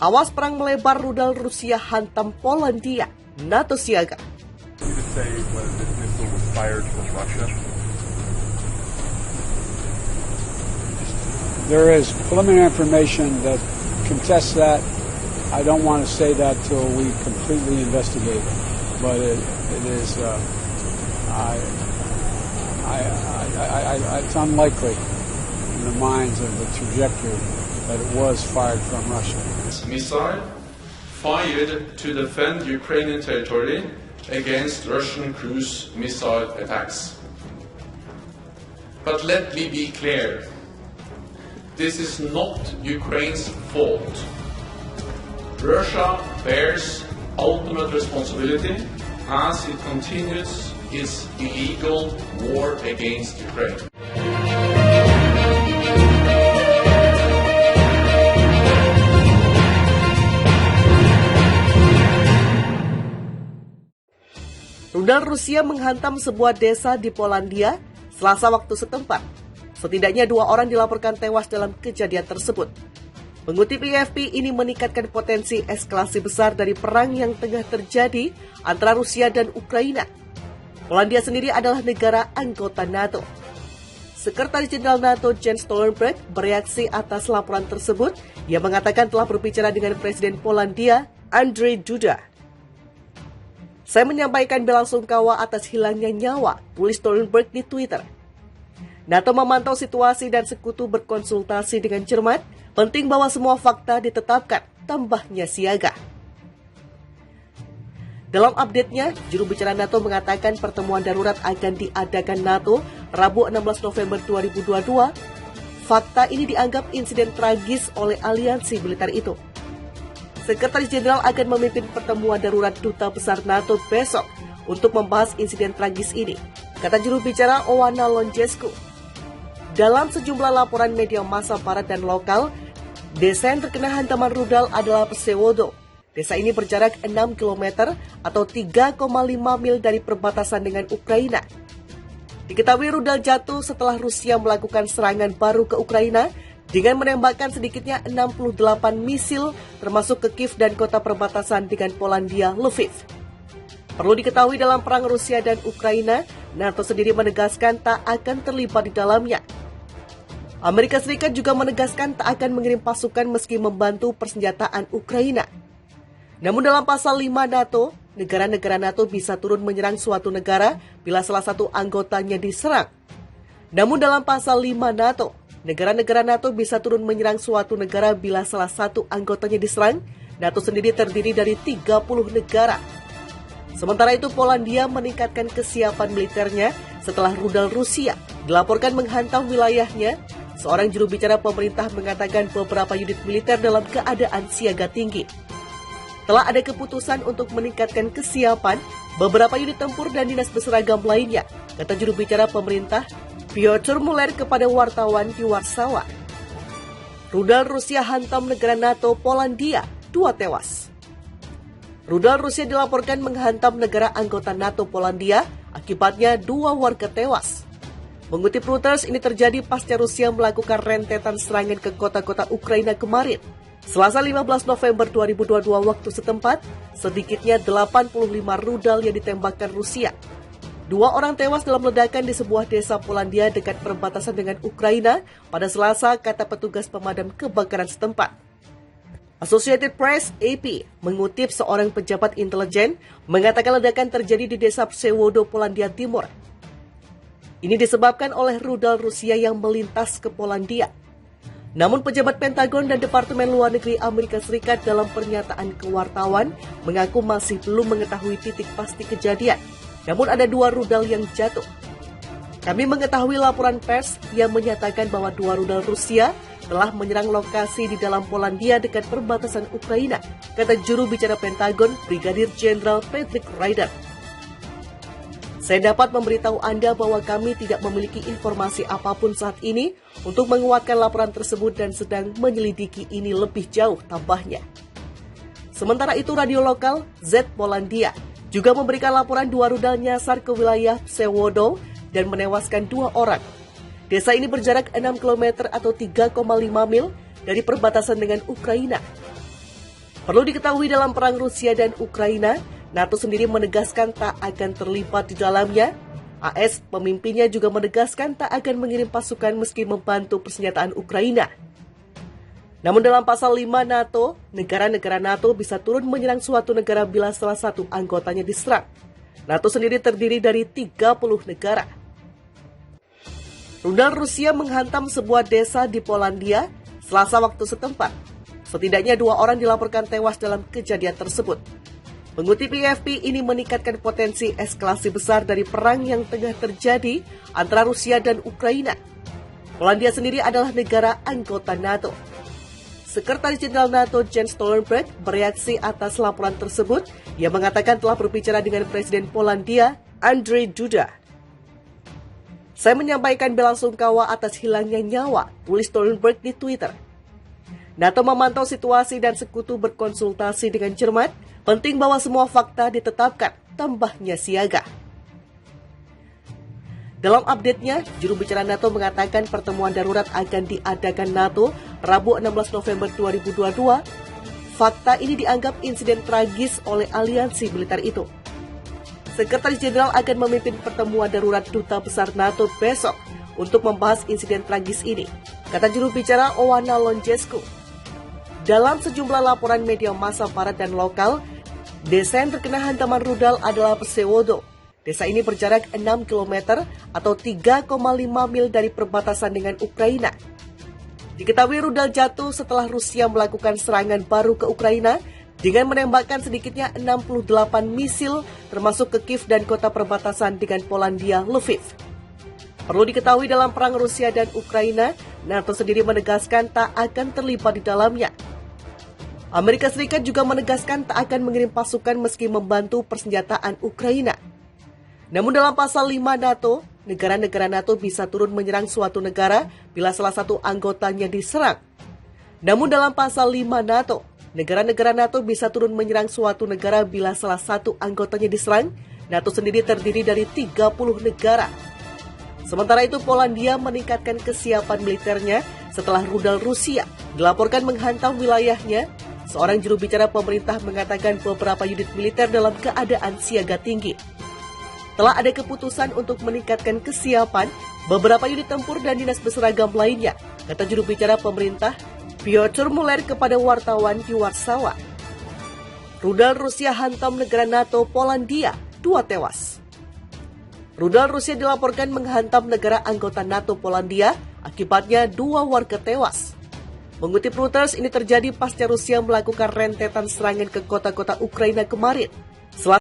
Awas perang melebar, rudal Rusia hantam Polandia, NATO siaga. There is preliminary information that contests that. I don't want to say that till we completely investigate it, but it is. It's unlikely in the minds of the trajectory that it was fired from Russia. Missile fired to defend Ukrainian territory against Russian cruise missile attacks. But let me be clear. This is not Ukraine's fault. Russia bears ultimate responsibility as it continues its illegal war against Ukraine. Rudal Rusia menghantam sebuah desa di Polandia Selasa waktu setempat. Setidaknya 2 orang dilaporkan tewas dalam kejadian tersebut. Mengutip AFP, ini meningkatkan potensi eskalasi besar dari perang yang tengah terjadi antara Rusia dan Ukraina. Polandia sendiri adalah negara anggota NATO. Sekretaris Jenderal NATO Jens Stoltenberg bereaksi atas laporan tersebut. Ia mengatakan telah berbicara dengan Presiden Polandia, Andrzej Duda. Saya menyampaikan belasungkawa atas hilangnya nyawa, tulis Stoltenberg di Twitter. NATO memantau situasi dan sekutu berkonsultasi dengan cermat. Penting bahwa semua fakta ditetapkan, tambahnya siaga. Dalam update-nya, juru bicara NATO mengatakan pertemuan darurat akan diadakan NATO Rabu 16 November 2022. Fakta ini dianggap insiden tragis oleh aliansi militer itu. Sekretaris Jenderal akan memimpin pertemuan darurat Duta Besar NATO besok untuk membahas insiden tragis ini, kata juru bicara Oana Longescu. Dalam sejumlah laporan media massa barat dan lokal, desa yang terkena hantaman rudal adalah Psewodo. Desa ini berjarak 6 km atau 3,5 mil dari perbatasan dengan Ukraina. Diketahui rudal jatuh setelah Rusia melakukan serangan baru ke Ukraina dengan menembakkan sedikitnya 68 misil termasuk ke Kiev dan kota perbatasan dengan Polandia, Lviv. Perlu diketahui dalam perang Rusia dan Ukraina, NATO sendiri menegaskan tak akan terlibat di dalamnya. Amerika Serikat juga menegaskan tak akan mengirim pasukan meski membantu persenjataan Ukraina. Namun dalam pasal 5 NATO, negara-negara NATO bisa turun menyerang suatu negara bila salah satu anggotanya diserang. Namun dalam pasal 5 NATO, negara-negara NATO bisa turun menyerang suatu negara bila salah satu anggotanya diserang. NATO sendiri terdiri dari 30 negara. Sementara itu, Polandia meningkatkan kesiapan militernya setelah rudal Rusia dilaporkan menghantam wilayahnya. Seorang juru bicara pemerintah mengatakan beberapa unit militer dalam keadaan siaga tinggi. Telah ada keputusan untuk meningkatkan kesiapan beberapa unit tempur dan dinas berseragam lainnya, kata juru bicara pemerintah Piotr Muller kepada wartawan di Warsawa. Rudal Rusia hantam negara NATO Polandia, 2 tewas. Rudal Rusia dilaporkan menghantam negara anggota NATO Polandia, akibatnya 2 warga tewas. Mengutip Reuters, ini terjadi pasca Rusia melakukan rentetan serangan ke kota-kota Ukraina kemarin. Selasa 15 November 2022 waktu setempat, sedikitnya 85 rudal yang ditembakkan Rusia. 2 orang tewas dalam ledakan di sebuah desa Polandia dekat perbatasan dengan Ukraina pada Selasa, kata petugas pemadam kebakaran setempat. Associated Press (AP) mengutip seorang pejabat intelijen mengatakan ledakan terjadi di desa Psewodo, Polandia Timur. Ini disebabkan oleh rudal Rusia yang melintas ke Polandia. Namun pejabat Pentagon dan Departemen Luar Negeri Amerika Serikat dalam pernyataan ke wartawan mengaku masih belum mengetahui titik pasti kejadian. Namun ada 2 rudal yang jatuh. Kami mengetahui laporan pers yang menyatakan bahwa 2 rudal Rusia telah menyerang lokasi di dalam Polandia dekat perbatasan Ukraina, kata juru bicara Pentagon Brigadir Jenderal Patrick Ryder. Saya dapat memberitahu Anda bahwa kami tidak memiliki informasi apapun saat ini untuk menguatkan laporan tersebut dan sedang menyelidiki ini lebih jauh, tambahnya. Sementara itu, radio lokal Z Polandia juga memberikan laporan 2 rudal nyasar ke wilayah Psewodo dan menewaskan 2 orang. Desa ini berjarak 6 km atau 3,5 mil dari perbatasan dengan Ukraina. Perlu diketahui dalam perang Rusia dan Ukraina, NATO sendiri menegaskan tak akan terlibat di dalamnya. AS, pemimpinnya juga menegaskan tak akan mengirim pasukan meski membantu persenjataan Ukraina. Namun dalam pasal 5 NATO, negara-negara NATO bisa turun menyerang suatu negara bila salah satu anggotanya diserang. NATO sendiri terdiri dari 30 negara. Rudal Rusia menghantam sebuah desa di Polandia Selasa waktu setempat. Setidaknya 2 orang dilaporkan tewas dalam kejadian tersebut. Mengutip AFP, ini meningkatkan potensi eskalasi besar dari perang yang tengah terjadi antara Rusia dan Ukraina. Polandia sendiri adalah negara anggota NATO. Sekretaris Jenderal NATO Jens Stoltenberg bereaksi atas laporan tersebut. Ia mengatakan telah berbicara dengan Presiden Polandia, Andrzej Duda. Saya menyampaikan belasungkawa atas hilangnya nyawa, tulis Stoltenberg di Twitter. NATO memantau situasi dan sekutu berkonsultasi dengan cermat. Penting bahwa semua fakta ditetapkan, tambahnya siaga. Dalam update-nya, juru bicara NATO mengatakan pertemuan darurat akan diadakan NATO Rabu 16 November 2022. Fakta ini dianggap insiden tragis oleh aliansi militer itu. Sekretaris Jenderal akan memimpin pertemuan darurat Duta Besar NATO besok untuk membahas insiden tragis ini, kata juru bicara Oana Lonjescu. Dalam sejumlah laporan media massa barat dan lokal, desa yang terkena hantaman rudal adalah Psewodo. Desa ini berjarak 6 km atau 3,5 mil dari perbatasan dengan Ukraina. Diketahui rudal jatuh setelah Rusia melakukan serangan baru ke Ukraina dengan menembakkan sedikitnya 68 misil termasuk ke Kiev dan kota perbatasan dengan Polandia, Lviv. Perlu diketahui dalam perang Rusia dan Ukraina, NATO sendiri menegaskan tak akan terlibat di dalamnya. Amerika Serikat juga menegaskan tak akan mengirim pasukan meski membantu persenjataan Ukraina. Namun dalam pasal 5 NATO, negara-negara NATO bisa turun menyerang suatu negara bila salah satu anggotanya diserang. Namun dalam pasal 5 NATO, negara-negara NATO bisa turun menyerang suatu negara bila salah satu anggotanya diserang. NATO sendiri terdiri dari 30 negara. Sementara itu, Polandia meningkatkan kesiapan militernya setelah rudal Rusia dilaporkan menghantam wilayahnya. Seorang juru bicara pemerintah mengatakan beberapa unit militer dalam keadaan siaga tinggi. Telah ada keputusan untuk meningkatkan kesiapan beberapa unit tempur dan dinas berseragam lainnya, kata juru bicara pemerintah Piotr Muller kepada wartawan di Warsawa. Rudal Rusia hantam negara NATO Polandia, 2 tewas. Rudal Rusia dilaporkan menghantam negara anggota NATO Polandia, akibatnya 2 warga tewas. Mengutip Reuters, ini terjadi pasca Rusia melakukan rentetan serangan ke kota-kota Ukraina kemarin.